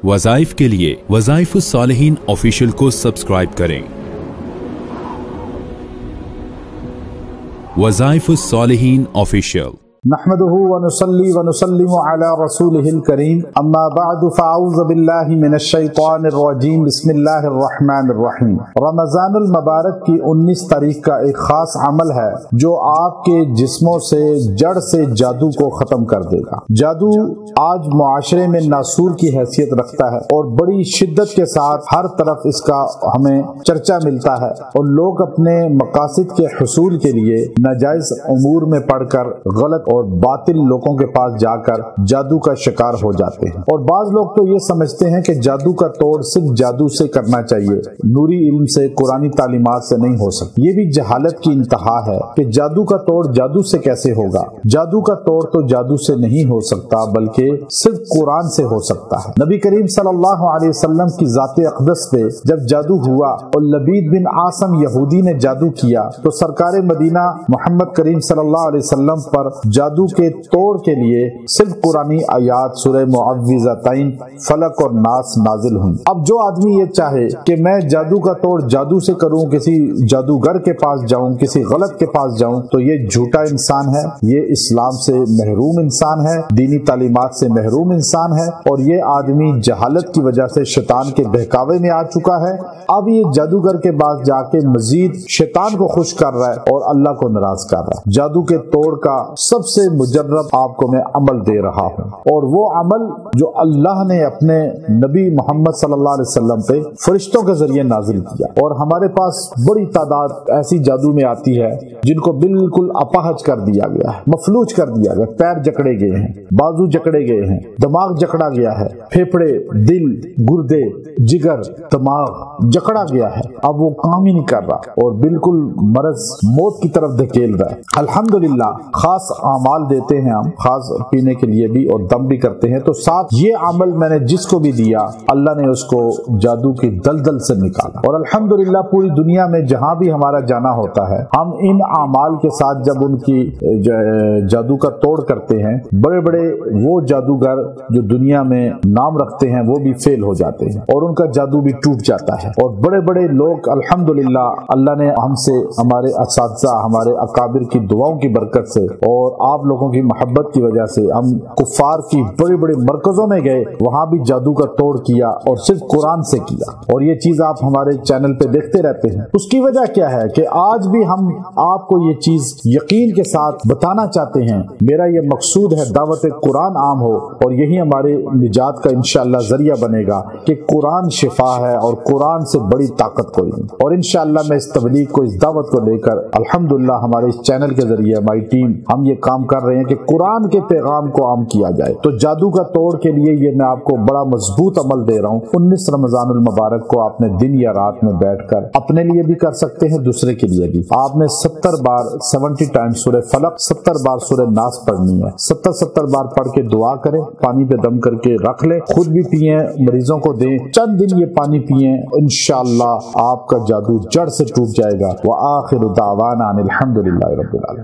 वज़ाइफ के लिए वज़ाइफुस सालिहीन ऑफिशियल को सब्सक्राइब करें। वज़ाइफुस सालिहीन ऑफिशियल। नहमदुहु व नुसल्ली व नुसल्लिमु अला रसूलिहिल करीम, अम्मा बअदु फ़अऊज़ु बिल्लाहि मिनश शैतानिर रजीम, बिस्मिल्लाहिर रहमानिर रहीम। रमज़ानुल मुबारक की 19 तारीख का एक खास अमल है जो आपके जिस्मों से जड़ से जादू को खत्म कर देगा। जादू आज मुआशरे में नासूर की हैसियत रखता है और बड़ी शिद्दत के साथ हर तरफ इसका हमें चर्चा मिलता है और लोग अपने मकासिद के हुसूल के लिए नाजायज उमूर में पढ़कर गलत और बातिल लोगों के पास जाकर जादू का शिकार हो जाते हैं। और बाज लोग तो ये समझते हैं कि जादू का तोड़ सिर्फ जादू से करना चाहिए, नूरी इल्म से, कुरानी तालीमात से नहीं हो सकती। ये भी जहालत की इंतहा है कि जादू का तोड़ जादू से कैसे होगा। जादू का तोड़ तो जादू से नहीं हो सकता बल्कि सिर्फ कुरान से हो सकता है। नबी करीम सल्लल्लाहु अलैहि वसल्लम की ज़ाते अक़दस पे जब जादू हुआ और लबीद बिन आसम यहूदी ने जादू किया तो सरकार मदीना मोहम्मद करीम सल्लल्लाहु अलैहि वसल्लम पर जादू के तोड़ के लिए सिर्फ कुरानी आयात सूरह मुअव्विज़तैन, फलक और नास नाजिल हुई। अब जो आदमी ये चाहे कि मैं जादू का तोड़ जादू से करूं, किसी जादूगर के पास जाऊं, किसी गलत के पास जाऊं, तो ये झूठा इंसान है, ये इस्लाम से महरूम इंसान है, दीनी तालीमात से महरूम इंसान है और ये आदमी जहालत की वजह से शैतान के बहकावे में आ चुका है। अब ये जादूगर के पास जाके मजीद शैतान को खुश कर रहा है और अल्लाह को नाराज कर रहा है। जादू के तोड़ का सबसे मुजर्रब आपको मैं अमल दे रहा हूँ और वो अमल जो अल्लाह ने अपने नबी मोहम्मद सल्लल्लाहु अलैहि वसल्लम पे फरिश्तों के जरिए नाजिल किया। और हमारे पास बड़ी तादाद ऐसी जादू में आती है जिनको बिल्कुल अपाहज कर दिया गया है, मफलूज कर दिया गया, पैर जकड़े गए हैं, बाजू जकड़े गए हैं, दिमाग जकड़ा गया है, फेफड़े, दिल, गुर्दे, जिगर, दिमाग जकड़ा गया है। अब वो काम ही नहीं कर रहा और बिल्कुल मरज मौत की तरफ धकेल रहा है। अल्हम्दुलिल्लाह खास अमाल देते हैं हम, खास पीने के लिए भी और दम भी करते हैं। तो साथ ये अमल मैंने जिसको भी दिया अल्लाह ने उसको जादू की दलदल से निकाला। और अल्हम्दुलिल्लाह पूरी दुनिया में जहां भी हमारा जाना होता है हम इन अमाल के साथ जब उनकी जादू का तोड़ करते हैं, बड़े बड़े वो जादूगर जो दुनिया में नाम रखते हैं वो भी फेल हो जाते हैं और उनका जादू भी टूट जाता है। और बड़े बड़े लोग अल्हम्दुलिल्लाह अल्लाह ने हमसे, हमारे असातिज़ा, हमारे अकाबिर की दुआओं की बरकत से और आप लोगों की मोहब्बत की वजह से हम कुफार की बड़े बड़े मरकजों में गए, वहां भी जादू का तोड़ किया और सिर्फ कुरान से किया। और ये चीज आप हमारे चैनल पे देखते रहते हैं। उसकी वजह क्या है कि आज भी हम आपको ये चीज यकीन के साथ बताना चाहते हैं। मेरा ये मकसूद है दावत कुरान आम हो और यही हमारे निजात का इंशाअल्लाह जरिया बनेगा कि कुरान शिफा है और कुरान से बड़ी ताकत कोई नहीं। और इंशाअल्लाह मैं इस तबलीग को, इस दावत को लेकर अल्हम्दुलिल्लाह हमारे इस चैनल के जरिए हमारी टीम हम ये काम कर रहे हैं कि कुरान के पैगाम को आम किया जाए। तो जादू का तोड़ के लिए ये मैं आपको बड़ा मजबूत अमल दे रहा हूँ। 19 रमजानुल मुबारक को आपने दिन या रात में बैठकर अपने लिए भी कर सकते हैं, दूसरे के लिए भी। आपने 70 बार 70 टाइम्स सूरह फलक, 70 बार सूरह नास पढ़नी है। 70 बार पढ़ के दुआ करें, पानी पे दम करके रख ले, खुद भी पिए, मरीजों को दें। चंद दिन ये पानी पिए, इंशाअल्लाह आपका जादू जड़ से टूट जाएगा। व आखिरु दावाना अनिल हम्दुलिल्लाहि रब्बिल आलमीन।